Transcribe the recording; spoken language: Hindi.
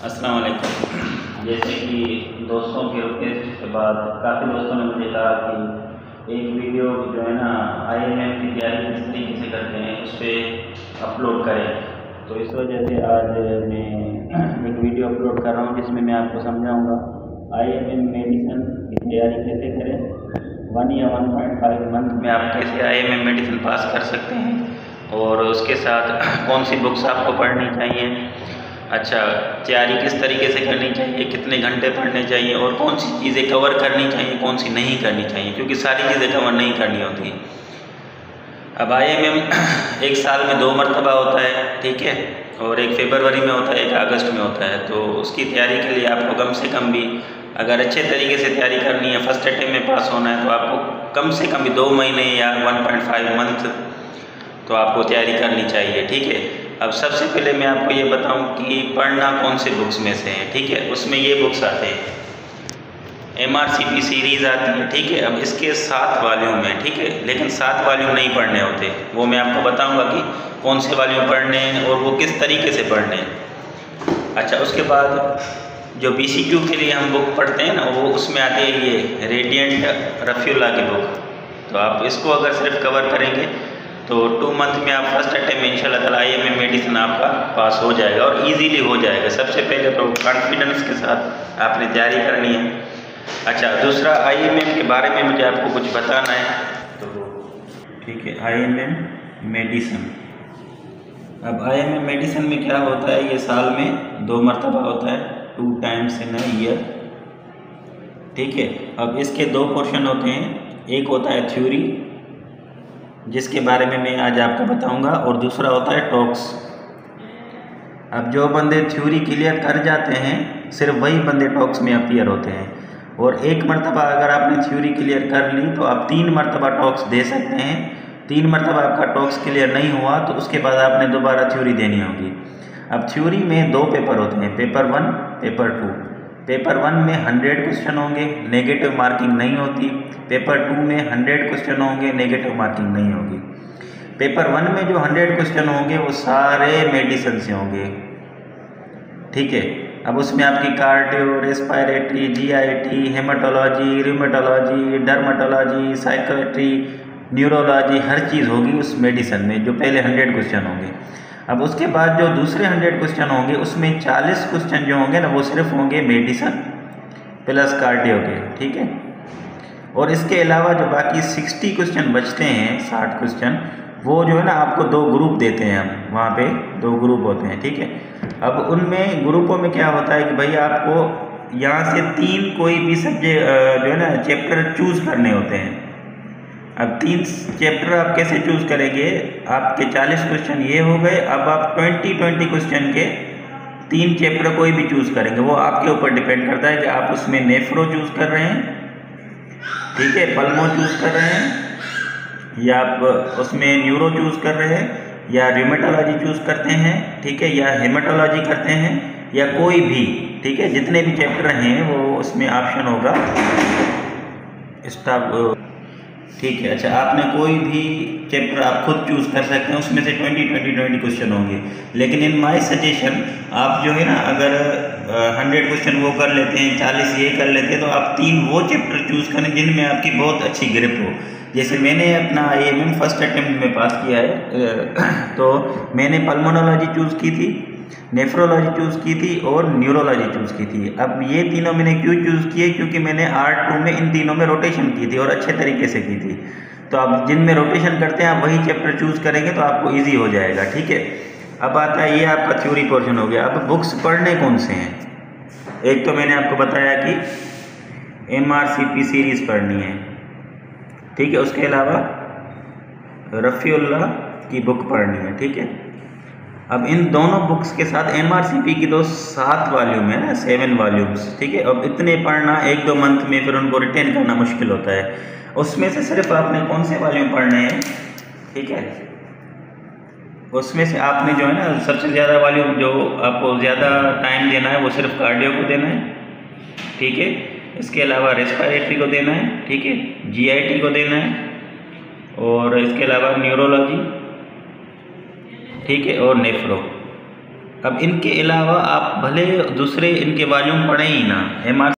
अस्सलाम वालेकुम। जैसे कि दोस्तों के रिक्वेस्ट के बाद काफ़ी दोस्तों ने मुझे कहा कि एक वीडियो जो है ना IMM की तैयारी किस तरीके से करते हैं उस पर अपलोड करें। तो इस वजह से आज मैं एक वीडियो अपलोड कर रहा हूँ जिसमें मैं आपको समझाऊंगा IMM मेडिसिन की तैयारी कैसे करें। 1 या 1.5 मंथ में आप कैसे IMM मेडिसिन पास कर सकते हैं और उसके साथ कौन सी बुक्स आपको पढ़नी चाहिए, अच्छा तैयारी किस तरीके से करनी चाहिए, कितने घंटे पढ़ने चाहिए और कौन सी चीज़ें कवर करनी चाहिए, कौन सी नहीं करनी चाहिए, क्योंकि सारी चीज़ें कवर नहीं करनी होती। अब IMM एक साल में 2 मरतबा होता है, ठीक है, और एक फरवरी में होता है, एक अगस्त में होता है। तो उसकी तैयारी के लिए आपको कम से कम भी अगर अच्छे तरीके से तैयारी करनी है, फर्स्ट अटेम्प्ट में पास होना है, तो आपको कम से कम भी 2 महीने या 1.5 मंथ तो आपको तैयारी करनी चाहिए, ठीक है। अब सबसे पहले मैं आपको ये बताऊं कि पढ़ना कौन से बुक्स में से है, ठीक है। उसमें ये बुक्स आते हैं, MRCP सीरीज़ आती है, ठीक है। अब इसके 7 वॉल्यूम हैं, ठीक है, लेकिन 7 वॉल्यूम नहीं पढ़ने होते। वो मैं आपको बताऊंगा कि कौन से वॉल्यूम पढ़ने हैं और वो किस तरीके से पढ़ने हैं। अच्छा, उसके बाद जो BCQ के लिए हम बुक पढ़ते हैं ना, वो उसमें आती है ये रेडिएंट रफ़ीउल्लाह की बुक। तो आप इसको अगर सिर्फ कवर करेंगे तो 2 मंथ में आप फर्स्ट अटेम्प्ट में इंशाल्लाह ताला IMM मेडिसिन आपका पास हो जाएगा और इजीली हो जाएगा। सबसे पहले तो कॉन्फिडेंस के साथ आपने तैयारी करनी है। अच्छा, दूसरा IMM के बारे में मुझे आपको कुछ बताना है, तो ठीक है। IMM मेडिसिन, अब IMM मेडिसिन में क्या होता है, ये साल में 2 मरतबा होता है, 2 टाइम्स इन अ ईयर, ठीक है। अब इसके 2 पोर्शन होते हैं, एक होता है थ्योरी जिसके बारे में मैं आज आपको बताऊंगा और दूसरा होता है टॉक्स। अब जो बंदे थ्योरी क्लियर कर जाते हैं सिर्फ वही बंदे टॉक्स में अपीयर होते हैं, और एक मरतबा अगर आपने थ्योरी क्लियर कर ली तो आप 3 मरतबा टॉक्स दे सकते हैं। 3 मरतबा आपका टॉक्स क्लियर नहीं हुआ तो उसके बाद आपने दोबारा थ्योरी देनी होगी। अब थ्योरी में 2 पेपर होते हैं, पेपर 1 पेपर 2। पेपर 1 में 100 क्वेश्चन होंगे, नेगेटिव मार्किंग नहीं होती। पेपर 2 में 100 क्वेश्चन होंगे, नेगेटिव मार्किंग नहीं होगी। पेपर 1 में जो 100 क्वेश्चन होंगे वो सारे मेडिसिन से होंगे, ठीक है। अब उसमें आपकी cardio, respiratory, GIT, haematology, rheumatology, dermatology, psychiatry, neurology, हर चीज़ होगी उस मेडिसिन में, जो पहले 100 क्वेश्चन होंगे। अब उसके बाद जो दूसरे 100 क्वेश्चन होंगे उसमें 40 क्वेश्चन जो होंगे ना वो सिर्फ होंगे मेडिसिन प्लस कार्डियो के, ठीक है। और इसके अलावा जो बाकी 60 क्वेश्चन बचते हैं, 60 क्वेश्चन, वो जो है ना आपको 2 ग्रुप देते हैं। हम वहाँ पे 2 ग्रुप होते हैं, ठीक है। अब उनमें ग्रुपों में क्या होता है कि भाई आपको यहाँ से 3 कोई भी सब्जेक्ट जो है ना चैप्टर चूज़ करने होते हैं। अब 3 चैप्टर आप कैसे चूज़ करेंगे, आपके 40 क्वेश्चन ये हो गए। अब आप 20 क्वेश्चन के 3 चैप्टर कोई भी चूज़ करेंगे, वो आपके ऊपर डिपेंड करता है कि आप उसमें नेफ्रो चूज़ कर रहे हैं, ठीक है, पल्मो चूज़ कर रहे हैं, या आप उसमें न्यूरो चूज़ कर रहे हैं, या रूमेटोलॉजी चूज़ करते हैं, ठीक है, या हेमाटोलॉजी करते हैं, या कोई भी, ठीक है। जितने भी चैप्टर हैं वो उसमें ऑप्शन होगा स्टाफ, ठीक है। अच्छा, आपने कोई भी चैप्टर आप खुद चूज़ कर सकते हैं, उसमें से 20 क्वेश्चन होंगे। लेकिन इन माय सजेशन आप जो है ना अगर 100 क्वेश्चन वो कर लेते हैं, 40 ये कर लेते हैं, तो आप 3 वो चैप्टर चूज़ करें जिनमें आपकी बहुत अच्छी ग्रिप हो। जैसे मैंने अपना IMM फर्स्ट अटेम्प्ट में पास किया है, तो मैंने पल्मोनोलॉजी चूज़ की थी, नेफ्रोलॉजी चूज़ की थी और न्यूरोलॉजी चूज़ की थी। अब ये तीनों मैंने क्यों चूज़ किए, क्योंकि मैंने R2 में इन तीनों में रोटेशन की थी और अच्छे तरीके से की थी। तो आप जिनमें रोटेशन करते हैं आप वही चैप्टर चूज़ करेंगे तो आपको ईजी हो जाएगा, ठीक है। अब आता है, ये आपका थ्योरी पोर्शन हो गया। अब बुक्स पढ़ने कौन से हैं, एक तो मैंने आपको बताया कि MRCP सीरीज़ पढ़नी है, ठीक है। उसके अलावा रफ़ीउल्लाह की बुक पढ़नी है, ठीक है। अब इन दोनों बुक्स के साथ MRCP की तो 7 वॉल्यूम है ना, 7 वॉल्यूम्स, ठीक है। अब इतने पढ़ना 1-2 मंथ में, फिर उनको रिटेन करना मुश्किल होता है। उसमें से सिर्फ आपने कौन से वॉल्यूम पढ़ने हैं, ठीक है, उसमें से आपने जो है ना सबसे ज़्यादा वॉल्यूम जो आपको ज़्यादा टाइम देना है वो सिर्फ कार्डियो को देना है, ठीक है। इसके अलावा रेस्पिरेटरी को देना है, ठीक है, GIT को देना है, और इसके अलावा न्यूरोलॉजी, ठीक है, और नेफ्रो। अब इनके अलावा आप भले दूसरे इनके वॉल्यूम पढ़ें ही ना,